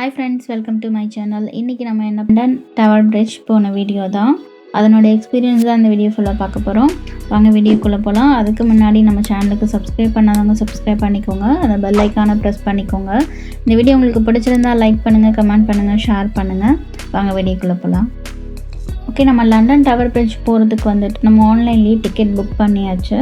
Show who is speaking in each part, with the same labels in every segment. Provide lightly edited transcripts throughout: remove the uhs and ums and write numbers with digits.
Speaker 1: Hi friends, welcome to my channel. இன்றைக்கி நம்ம என்ன லண்டன் பிரிட்ஜ் போன வீடியோ தான். அதனோட எக்ஸ்பீரியன்ஸ் தான் அந்த வீடியோ ஃபுல்லாக பார்க்க போகிறோம். வாங்க வீடியோக்குள்ளே போகலாம். அதுக்கு முன்னாடி நம்ம சேனலுக்கு சப்ஸ்கிரைப் பண்ணாதவங்க சப்ஸ்கிரைப் பண்ணிக்கோங்க. அந்த பெல் ஐக்கானை ப்ரெஸ் பண்ணிக்கோங்க. இந்த வீடியோ உங்களுக்கு பிடிச்சிருந்தால் லைக் பண்ணுங்கள், கமெண்ட் பண்ணுங்கள், ஷேர் பண்ணுங்கள். வாங்க வீடியோக்குள்ளே போகலாம். ஓகே, நம்ம லண்டன் டவர் பிரிட்ஜ் போகிறதுக்கு வந்துட்டு நம்ம ஆன்லைன்லேயே டிக்கெட் புக் பண்ணியாச்சு.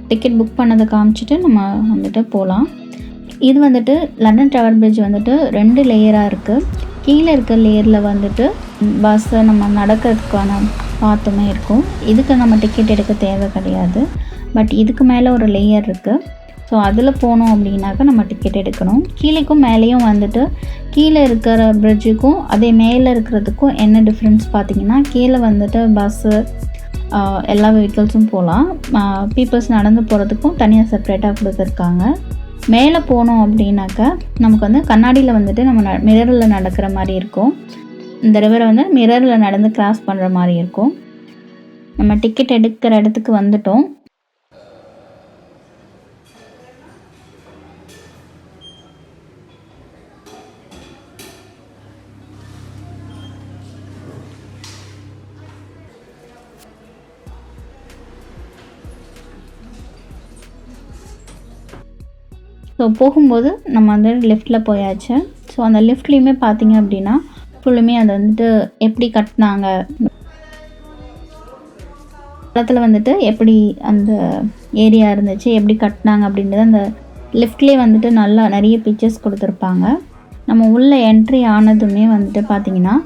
Speaker 1: டிக்கெட் புக் பண்ணதை காமிச்சிட்டு நம்ம வந்துட்டு போகலாம். இது வந்துட்டு லண்டன் டவர் பிரிட்ஜ் வந்துட்டு 2 லேயராக இருக்குது. கீழே இருக்க லேயரில் வந்துட்டு பஸ்ஸை நம்ம நடக்கிறதுக்கான பாத்துமே இருக்கும். இதுக்கு நம்ம டிக்கெட் எடுக்க தேவை கிடையாது. பட் இதுக்கு மேலே ஒரு லேயர் இருக்குது. ஸோ அதில் போனோம் அப்படின்னாக்கா நம்ம டிக்கெட் எடுக்கணும். கீழேக்கும் மேலேயும் வந்துட்டு கீழே இருக்கிற பிரிட்ஜுக்கும் அதே மேலே இருக்கிறதுக்கும் என்ன டிஃப்ரென்ஸ் பார்த்திங்கன்னா, கீழே வந்துட்டு பஸ்ஸு எல்லா வெஹிக்கிள்ஸும் போகலாம். பீப்புள்ஸ் நடந்து போகிறதுக்கும் தனியாக செப்ரேட்டாக கொடுத்துருக்காங்க. மேலே போனோம் அப்படின்னாக்கா நமக்கு வந்து கண்ணாடியில் வந்துட்டு நம்ம மிரரில் நடக்கிற மாதிரி இருக்கும். இந்த ரிவரை வந்து மிரரில் நடந்து கிராஸ் பண்ணுற மாதிரி இருக்கும். நம்ம டிக்கெட் எடுக்கிற இடத்துக்கு வந்துட்டோம். ஸோ போகும்போது நம்ம வந்து லிஃப்ட்டில் போயாச்சு. ஸோ அந்த லிஃப்ட்லேயுமே பார்த்திங்க அப்படின்னா ஃபுல்லுமே அதை வந்துட்டு எப்படி கட்டினாங்க, காலத்தில் வந்துட்டு எப்படி அந்த ஏரியா இருந்துச்சு, எப்படி கட்டினாங்க அப்படின்றது அந்த லிஃப்ட்லேயே வந்துட்டு நல்லா நிறைய பிக்சர்ஸ் கொடுத்துருப்பாங்க. நம்ம உள்ளே என்ட்ரி ஆனதுமே வந்துட்டு பார்த்திங்கன்னா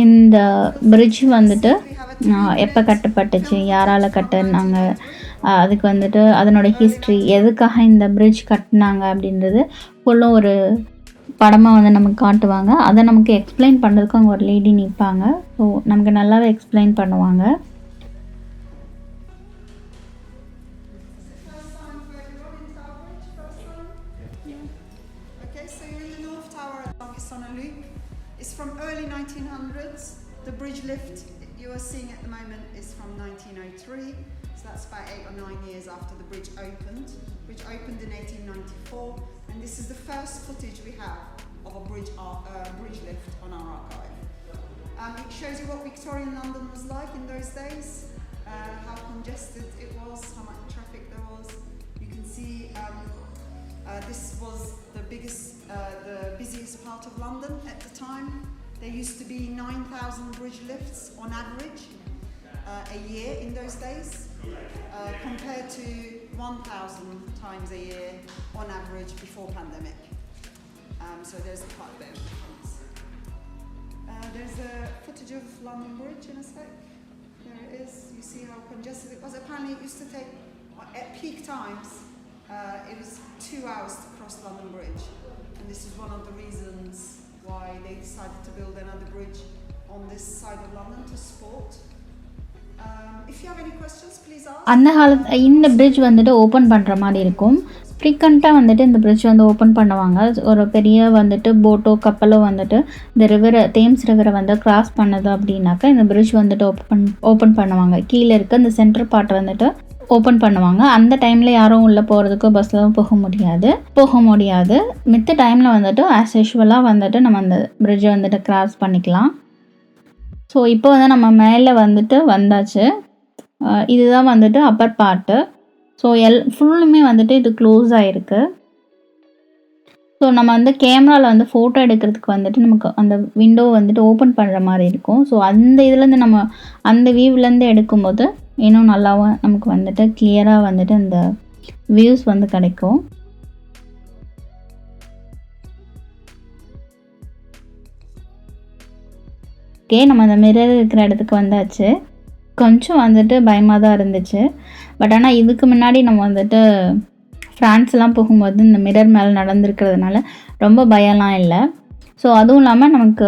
Speaker 1: இந்த பிரிட்ஜ் வந்துட்டு எப்போ கட்டப்பட்டுச்சு, யாரால் கட்டினாங்க, அதுக்கு வந்துட்டு அதனோட ஹிஸ்ட்ரி, எதுக்காக இந்த பிரிட்ஜ் கட்டினாங்க அப்படின்றது ஃபுல்லும் ஒரு படமாக வந்து நமக்கு காட்டுவாங்க. அதை நமக்கு எக்ஸ்பிளைன் பண்ணுறதுக்கு அங்கே ஒரு லேடி நிற்பாங்க. ஸோ நமக்கு நல்லாவே எக்ஸ்பிளைன் பண்ணுவாங்க.
Speaker 2: From early 1900s. The bridge lift you are seeing at the moment is from 1903, so that's about 8 or 9 years after the bridge opened. Bridge opened in 1894, and this is the first footage we have of a bridge lift on our archive. It shows you what Victorian London was like in those days, how congested it was, how much traffic there was. You can see this was the busiest part of London at the time. There used to be 9,000 bridge lifts on average a year in those days, compared to 1,000 times a year on average before pandemic. So there's quite a bit of difference. There's a footage of London Bridge in a sec. There it is. You see how congested it was. Apparently it used to take, at peak times, it was 2 hours to cross London Bridge, and this is one of the reasons why they decided to build another bridge on this side of London to sport. If you have any questions, please ask.
Speaker 1: அந்த காலத்து இந்த bridge வந்துட்டு open பண்ணுற மாதிரி இருக்கும். ஃப்ரீக்வெண்ட்டாக வந்துட்டு இந்த பிரிட்ஜ் வந்து ஓப்பன் பண்ணுவாங்க. ஒரு பெரிய வந்துட்டு போட்டோ கப்பலோ வந்துட்டு இந்த தேம்ஸ் ரிவரை வந்து கிராஸ் பண்ணது அப்படின்னாக்கா இந்த பிரிட்ஜ் வந்துட்டு ஓப்பன் பண்ணுவாங்க. கீழே இருக்க இந்த சென்டர் பார்ட் வந்துட்டு ஓப்பன் பண்ணுவாங்க. அந்த டைமில் யாரும் உள்ளே போகிறதுக்கோ பஸ்ஸில் போக முடியாது. மித்த டைமில் வந்துட்டு ஆஸ் யூஷுவலாக வந்துட்டு நம்ம அந்த பிரிட்ஜை வந்துட்டு கிராஸ் பண்ணிக்கலாம். ஸோ இப்போ வந்து நம்ம மேலே வந்துட்டு வந்தாச்சு. இதுதான் வந்துட்டு அப்பர் பார்ட்டு. ஸோ ஃபுல்லுமே வந்துட்டு இது க்ளோஸ் ஆகிருக்கு. ஸோ நம்ம வந்து கேமராவில் வந்து ஃபோட்டோ எடுக்கிறதுக்கு வந்துட்டு நமக்கு அந்த விண்டோ வந்துட்டு ஓப்பன் பண்ணுற மாதிரி இருக்கும். ஸோ அந்த இதுலேருந்து நம்ம அந்த வியூவிலேருந்து எடுக்கும்போது இன்னும் நல்லாவும் நமக்கு வந்துட்டு கிளியராக வந்துட்டு இந்த வியூஸ் வந்து கிடைக்கும். ஓகே, நம்ம அந்த மிரர் இருக்கிற இடத்துக்கு வந்தாச்சு. கொஞ்சம் வந்துட்டு பயமாக தான் இருந்துச்சு. பட் ஆனால் இதுக்கு முன்னாடி நம்ம வந்துட்டு ஃப்ரான்ஸ்லாம் போகும்போது இந்த மிரர் மேலே நடந்துருக்கிறதுனால ரொம்ப பயம்லாம் இல்லை. ஸோ அதுவும் இல்லாமல் நமக்கு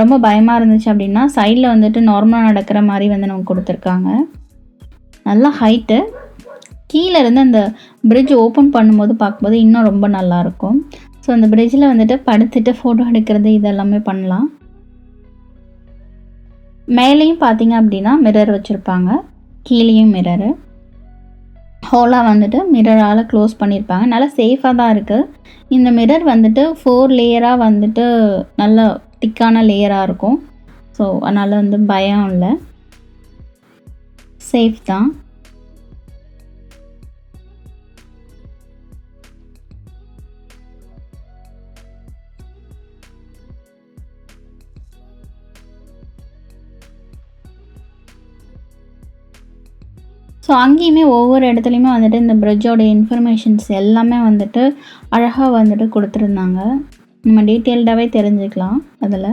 Speaker 1: ரொம்ப பயமாக இருந்துச்சு அப்படின்னா சைடில் வந்துட்டு நார்மலாக நடக்கிற மாதிரி வந்து நமக்கு கொடுத்துருக்காங்க. நல்லா ஹைட்டு. கீழே இருந்து அந்த பிரிட்ஜ் ஓப்பன் பண்ணும்போது பார்க்கும்போது இன்னும் ரொம்ப நல்லாயிருக்கும். ஸோ அந்த பிரிட்ஜில் வந்துட்டு படுத்துட்டு ஃபோட்டோ எடுக்கிறது இதெல்லாமே பண்ணலாம். மேலேயும் பார்த்தீங்க அப்படின்னா மிரர் வச்சுருப்பாங்க, கீழேயும் மிரரு. ஹோலாக வந்துட்டு மிரரால் க்ளோஸ் பண்ணியிருப்பாங்க. நல்லா சேஃபாக தான் இருக்குது. இந்த மிரர் வந்துட்டு 4 லேயராக வந்துட்டு நல்ல திக்கான லேயராக இருக்கும். ஸோ அதனால் வந்து பயம் இல்லை, சேஃப் தான். ஸோ அங்கேயுமே ஒவ்வொரு இடத்துலையுமே வந்துட்டு இந்த பிரிட்ஜோட இன்ஃபர்மேஷன்ஸ் எல்லாமே வந்துட்டு அழகாக வந்துட்டு கொடுத்துருந்தாங்க. நம்ம டீட்டெயில்டாகவே தெரிஞ்சுக்கலாம் அதில்.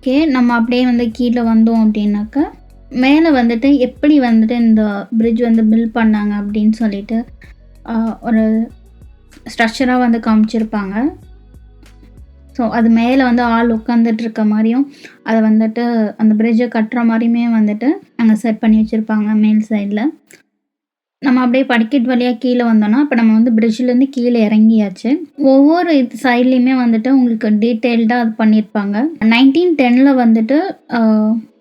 Speaker 1: ஓகே, நம்ம அப்படியே வந்து கீழே வந்தோம் அப்படின்னாக்கா மேலே வந்துட்டு எப்படி வந்துட்டு இந்த பிரிட்ஜ் வந்து பில்ட் பண்ணாங்க அப்படின்னு சொல்லிட்டு ஒரு ஸ்ட்ரக்சராக வந்து காமிச்சிருப்பாங்க. ஸோ அது மேலே வந்து ஆள் உட்காந்துட்டு இருக்க மாதிரியும் அதை வந்துட்டு அந்த பிரிட்ஜை கட்டுற மாதிரியுமே வந்துட்டு அங்கே செட் பண்ணி வச்சுருப்பாங்க மேல் சைடில். நம்ம அப்படியே படிக்கட் வழியாக கீழே வந்தோன்னா இப்போ நம்ம வந்து பிரிட்ஜிலேருந்து கீழே இறங்கியாச்சு. ஒவ்வொரு சைட்லேயுமே வந்துட்டு உங்களுக்கு டீட்டெயில்டாக அது பண்ணியிருப்பாங்க. 1910 வந்துட்டு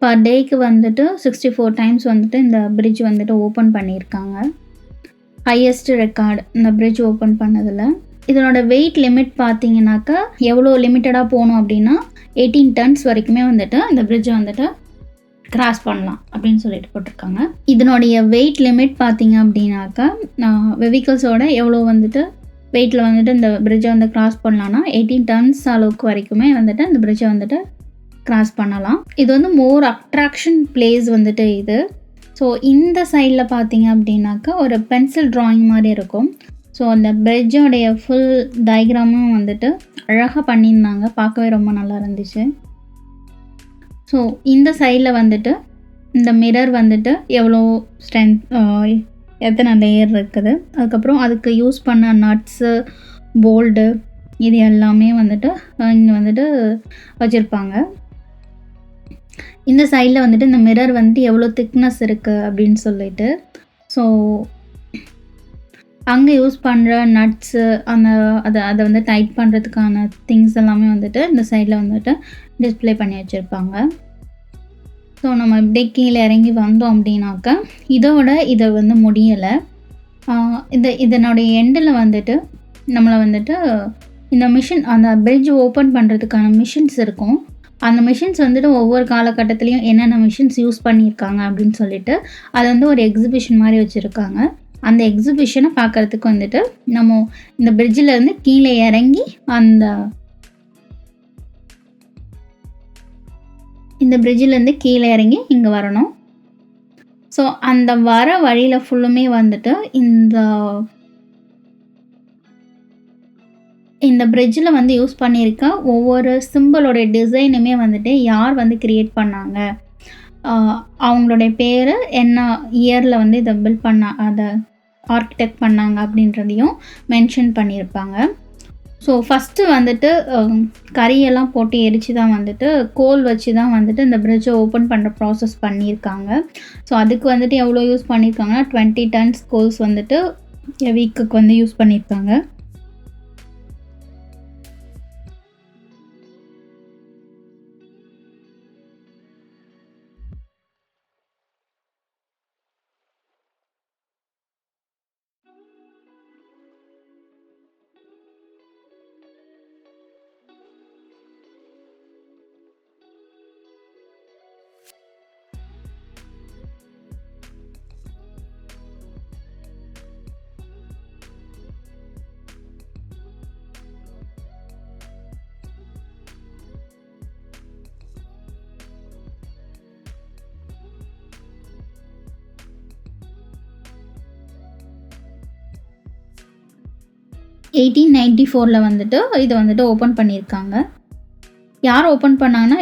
Speaker 1: பர் டேக்கு வந்துட்டு 64 டைம்ஸ் வந்துட்டு இந்த பிரிட்ஜ் வந்துட்டு ஓப்பன் பண்ணியிருக்காங்க. ஹையஸ்ட் ரெக்கார்டு இந்த பிரிட்ஜ் ஓப்பன் பண்ணதில். இதனோட வெயிட் லிமிட் பார்த்தீங்கன்னாக்கா எவ்வளோ லிமிட்டடாக போகணும் அப்படின்னா 18 tons வரைக்குமே வந்துட்டு இந்த பிரிட்ஜை வந்துட்டு கிராஸ் பண்ணலாம் அப்படின்னு சொல்லிட்டு போட்டிருக்காங்க. இதனுடைய வெயிட் லிமிட் பார்த்தீங்க அப்படின்னாக்கா வெஹிக்கல்ஸோட எவ்வளோ வந்துட்டு வெயிட்டில் வந்துட்டு இந்த பிரிட்ஜை வந்து கிராஸ் பண்ணலான்னா 18 tons அளவுக்கு வரைக்குமே வந்துட்டு இந்த பிரிட்ஜை வந்துட்டு கிராஸ் பண்ணலாம். இது வந்து மோர் அட்ராக்ஷன் பிளேஸ் வந்துட்டு இது. ஸோ இந்த சைடில் பார்த்தீங்க அப்படின்னாக்கா ஒரு பென்சில் ட்ராயிங் மாதிரி இருக்கும். ஸோ அந்த பிரிட்ஜோடைய ஃபுல் டயக்ராமும் வந்துட்டு அழகாக பண்ணியிருந்தாங்க. பார்க்கவே ரொம்ப நல்லா இருந்துச்சு. ஸோ இந்த சைடில் வந்துட்டு இந்த மிரர் வந்துட்டு எவ்வளோ ஸ்ட்ரென்த், எத்தனை லேயர் இருக்குது, அதுக்கப்புறம் அதுக்கு யூஸ் பண்ண நட்ஸு, போல்டு, இது எல்லாமே வந்துட்டு இங்கே வந்துட்டு வச்சுருப்பாங்க. இந்த சைடில் வந்துட்டு இந்த மிரர் வந்துட்டு எவ்வளோ திக்னஸ் இருக்குது அப்படின்னு சொல்லிட்டு, ஸோ அங்கே யூஸ் பண்ணுற நட்ஸு அதை வந்து டைட் பண்ணுறதுக்கான திங்ஸ் எல்லாமே வந்துட்டு இந்த சைடில் வந்துட்டு டிஸ்பிளே பண்ணி வச்சுருப்பாங்க. ஸோ நம்ம இப்படியே கீழே இறங்கி வந்தோம் அப்படின்னாக்கா இதை வந்து முடியலை. இதனுடைய எண்டில் வந்துட்டு நம்மளை வந்துட்டு இந்த மிஷின், அந்த பிரிட்ஜ் ஓப்பன் பண்ணுறதுக்கான மிஷின்ஸ் இருக்கும். அந்த மிஷின்ஸ் வந்துட்டு ஒவ்வொரு காலகட்டத்துலேயும் என்னென்ன மிஷின்ஸ் யூஸ் பண்ணியிருக்காங்க அப்படின்னு சொல்லிட்டு அதை வந்து ஒரு எக்ஸிபிஷன் மாதிரி வச்சுருக்காங்க. அந்த எக்ஸிபிஷனை பார்க்குறதுக்கு வந்துட்டு நம்ம இந்த பிரிட்ஜிலேருந்து கீழே இறங்கி இந்த பிரிட்ஜிலேருந்து கீழே இறங்கி இங்கே வரணும். ஸோ அந்த வர வழியில் ஃபுல்லுமே வந்துட்டு இந்த பிரிட்ஜில் வந்து யூஸ் பண்ணியிருக்க ஒவ்வொரு சிம்பிளோடைய டிசைனுமே வந்துட்டு யார் வந்து க்ரியேட் பண்ணாங்க, அவங்களுடைய பேர், என்ன இயரில் வந்து இதை பில்ட் அதை ஆர்கிடெக்ட் பண்ணாங்க அப்படின்றதையும் மென்ஷன் பண்ணியிருப்பாங்க. ஸோ ஃபஸ்ட்டு வந்துட்டு கரியெல்லாம் போட்டு எரித்து தான் வந்துட்டு கோல் வச்சு தான் வந்துட்டு இந்த பிரிட்ஜை ஓப்பன் பண்ணுற ப்ராசஸ் பண்ணியிருக்காங்க. ஸோ அதுக்கு வந்துட்டு எவ்வளோ யூஸ் பண்ணியிருக்காங்கன்னா 20 tons கோல்ஸ் வந்துட்டு வீக்குக்கு வந்து யூஸ் பண்ணியிருக்காங்க. 1894 வந்துட்டு இதை வந்துட்டு ஓப்பன் பண்ணியிருக்காங்க. யார் ஓப்பன் பண்ணாங்கன்னா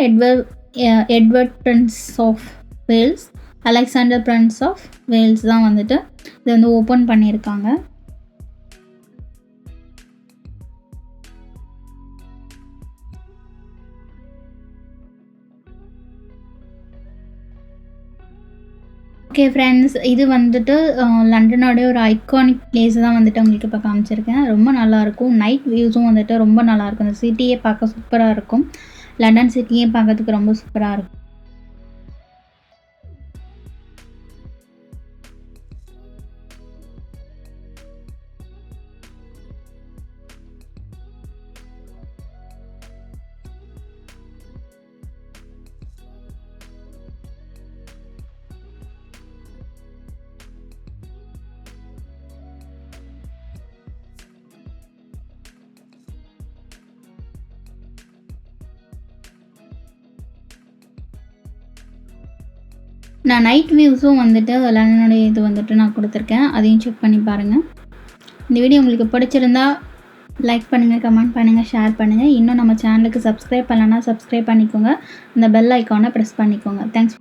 Speaker 1: Edward prince of Wales, Alexander prince of Wales தான் வந்துட்டு இதை வந்து ஓப்பன் பண்ணியிருக்காங்க. ஓகே ஃப்ரெண்ட்ஸ், இது வந்துட்டு லண்டனோடைய ஒரு ஐகானிக் பிளேஸ் தான் வந்துட்டு உங்களுக்கு இப்போ காமிச்சிருக்கேன். ரொம்ப நல்லாயிருக்கும். நைட் வியூஸும் வந்துட்டு ரொம்ப நல்லாயிருக்கும். இந்த சிட்டியே பார்க்க சூப்பராக இருக்கும். லண்டன் சிட்டியே பார்க்கறதுக்கு ரொம்ப சூப்பராக இருக்கும். நான் நைட் வியூஸும் வந்துட்டு லண்டனுடைய இது வந்துட்டு நான் கொடுத்துருக்கேன். அதையும் செக் பண்ணி பாருங்கள். இந்த வீடியோ உங்களுக்கு பிடிச்சிருந்தா லைக் பண்ணுங்கள், கமெண்ட் பண்ணுங்கள், ஷேர் பண்ணுங்கள். இன்னும் நம்ம சேனலுக்கு சப்ஸ்கிரைப் பண்ணலன்னா சப்ஸ்கிரைப் பண்ணிக்கோங்க. அந்த பெல் ஐக்கானை ப்ரெஸ் பண்ணிக்கோங்க. தேங்க்ஸ்.